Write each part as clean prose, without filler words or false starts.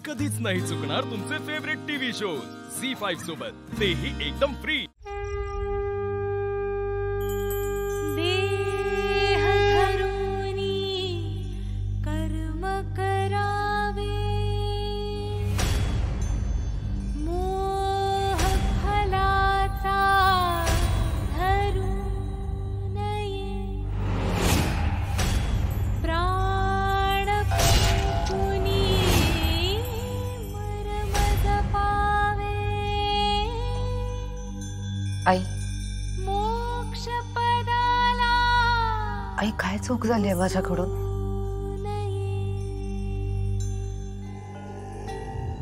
कधीच नाही चुकणार तुमचे फेवरेट टीव्ही शोज झी5 सोबत, तेही एकदम फ्री। आई आई काय चूक झाली आहे माझ्याकडून?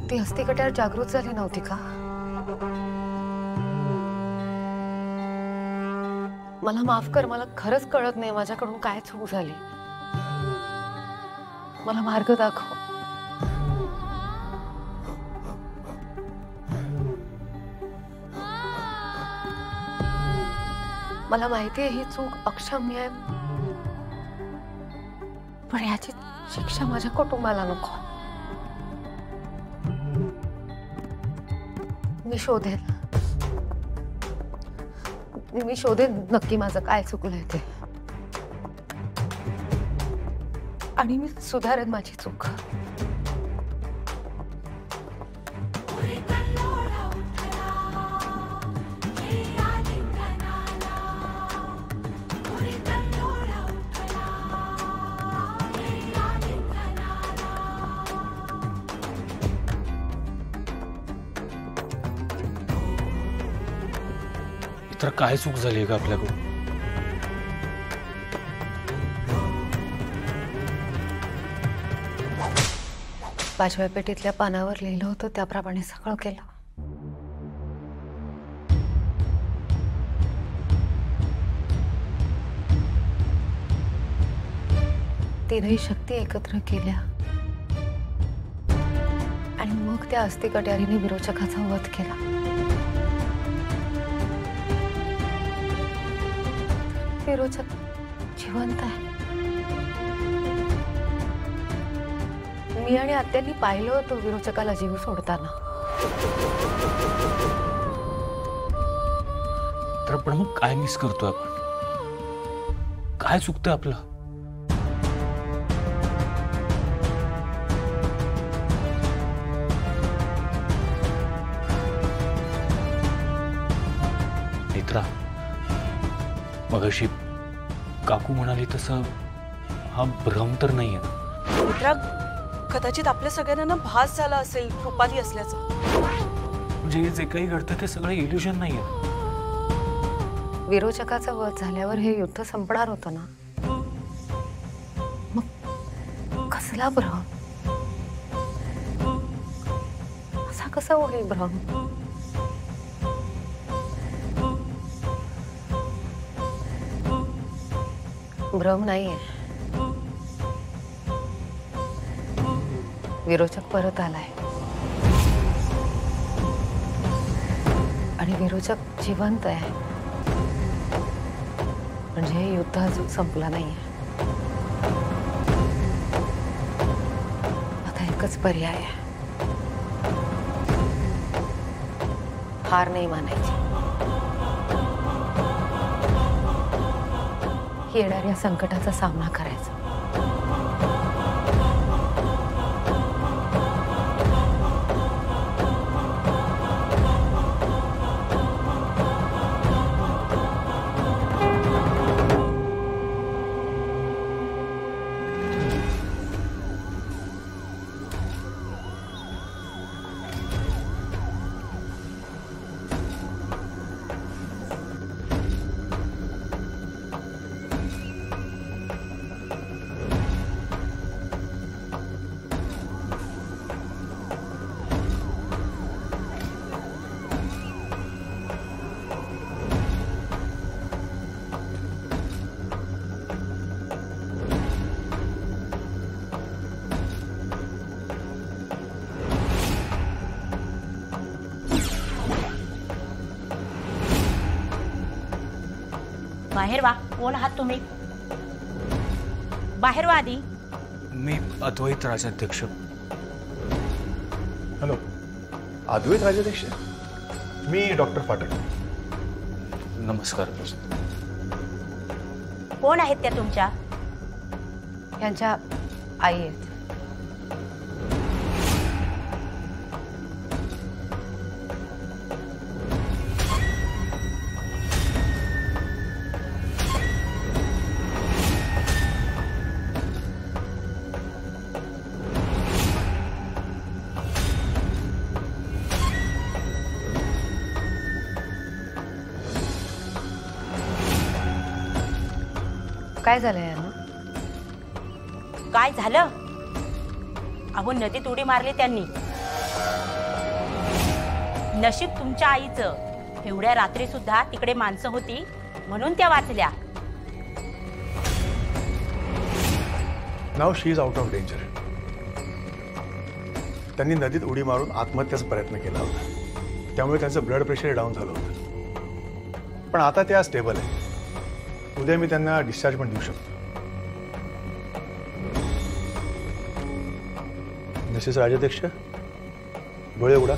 ती हस्तिकट्यावर जागृत झाली नव्हती का? मला माफ कर, मला खरंच कळत नाही माझ्याकडून काय चूक झाली। मला मार्ग दाखव। मला माहिती आहे ही चूक अक्षम्य आहे, पण याची शिक्षा माझ्या कुटुंबाला नको। मी शोधेन नक्की माझं काय चुकलंय ते, आणि मी सुधारेन माझी चूक। तर काय चूक झाली का आपल्याकडून? पाचव्या पेटीतल्या पानावर लिहिलं होतं त्याप्रमाणे सगळं केलं। तीनही शक्ती एकत्र केल्या आणि मग त्या अस्थिकट्यारीने विरोचकाचा वध केला। विरोचक जिवंत आहे। मी आणि आत्यांनी पाहिलं होतं विरोचकाला जीव सोडताना। तर पण मग काय मिस करतोय आपण? काय चुकतंय आपलं? नेत्रा, मगाशी काकू म्हणाली तसं हा भ्रम तर नाहीये ना? मित्रा, कदाचित आपल्या सगळ्यांना भास झाला असेल रुपाली असल्याचं। म्हणजे जे काही घडतं ते सगळं इल्युजन नाहीये। विरोचकाचा वध झाल्यावर हे युद्ध संपणार होतं ना, मग कसला भ्रम? असा कसा होईल भ्रम? भ्रम नाहीये, विरोचक परत आलाय आणि विरोचक जिवंत आहे, म्हणजे हे युद्ध अजून संपलं नाहीये। आता एकच पर्याय आहे, हार नाही मानायची। येणाऱ्या संकटाचा सामना करायचा। बाहेर वा। कोण आहात तुम्ही? बाहेर वा आधी। मी अद्वैत राजाध्यक्ष। हॅलो, अद्वैत राजाध्यक्ष, मी डॉक्टर फाटक. नमस्कार. कोण आहेत त्या तुमच्या? यांच्या आई आहेत. काय झालंय यांना? काय झालं? अहो नदीत उडी मारली त्यांनी. नशीब तुमच्या आईचं, एवढ्या रात्री सुद्धा तिकडे माणसं होती म्हणून त्या वाचल्या. Now she is out of danger. त्यांनी नदीत उडी मारून आत्महत्याचा प्रयत्न केला होता, त्यामुळे त्यांचं ब्लड प्रेशर डाऊन झालं होतं. पण आता त्या स्टेबल आहे. उद्या मी त्यांना डिस्चार्ज पण देऊ शकतो. मिसेस राजाध्यक्ष, डोळे उघडा.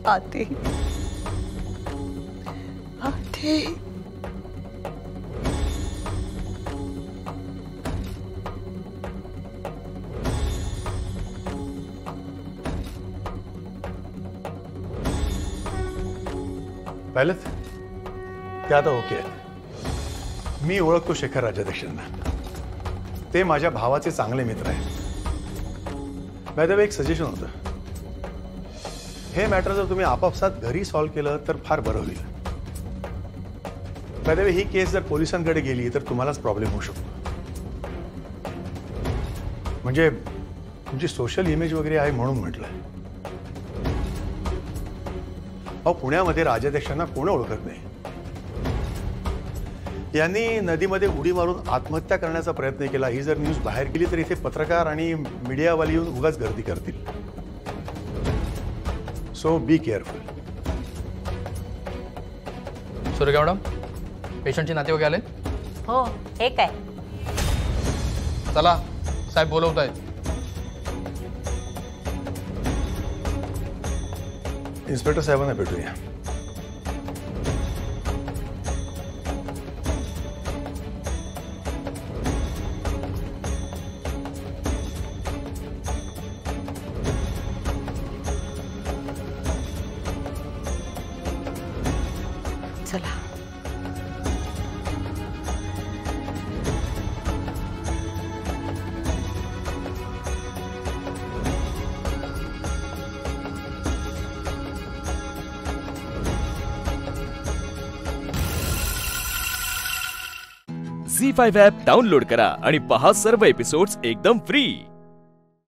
आते आते पाहिलं, ते आता ओके आहेत. मी ओळखतो शेखर राजाध्यक्षांना. ते माझ्या भावाचे चांगले मित्र आहेत. बाय द वे, एक सजेशन होतं. हे मॅटर जर तुम्ही आपापसात घरी सॉल्व्ह केलं तर फार बरं होईल. बाय द वे, ही केस जर पोलिसांकडे गेली तर तुम्हालाच प्रॉब्लेम होऊ शकतो. म्हणजे तुमची सोशल इमेज वगैरे आहे म्हणून म्हटलं. अहो, पुण्यामध्ये राजाध्यक्षांना कोण ओळखत नाही. यांनी नदीमध्ये उडी मारून आत्महत्या करण्याचा प्रयत्न केला. ही जर न्यूज बाहेर गेली तर इथे पत्रकार आणि मीडियावाले येऊन उगाच गर्दी करतील. So be careful. Surekha madam, पेशंटचे नातेवाईक आले? हो, हे काय? चला, साहेब बोलवत आहेत. इन्स्पेक्टर साहेबांना भेटूया. चला. झी5 ॲप डाउनलोड करा आणि पहा सर्व एपिसोड्स एकदम फ्री.